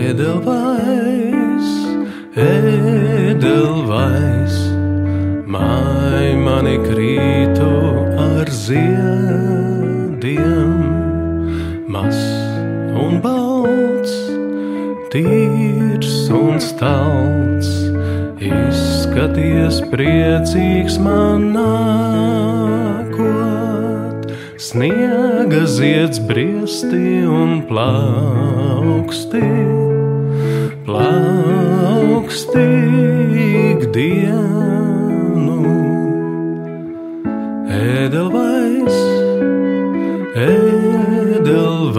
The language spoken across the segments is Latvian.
Edelvais, edelvais, mani krītu ar ziediem, mas un balts, tīrs un stalts, izskaties priecīgs man nākot, sniega zieds briesti un plauksti, ikdienu. Edelvais, edelvais,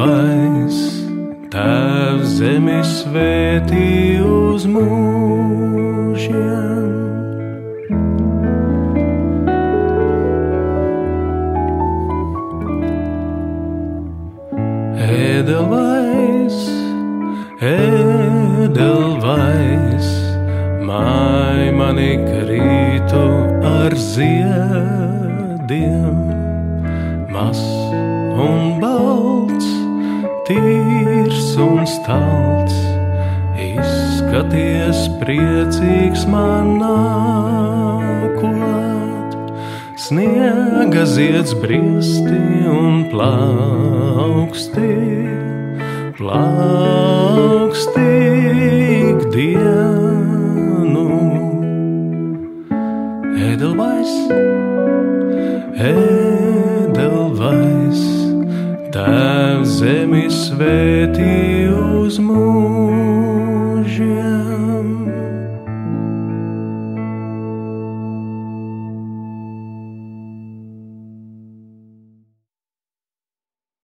Tēvs zemi svētī uz mūžiem. Edelvais, edelvais, mani krītu ar ziediem, mas un balts, tīrs un stalts, izskaties priecīgs man nākot, sniega zieds briesti un plauksti, ikdienu. Edelvais, edelvais, Tēvs zemi svētī uz mūžiem.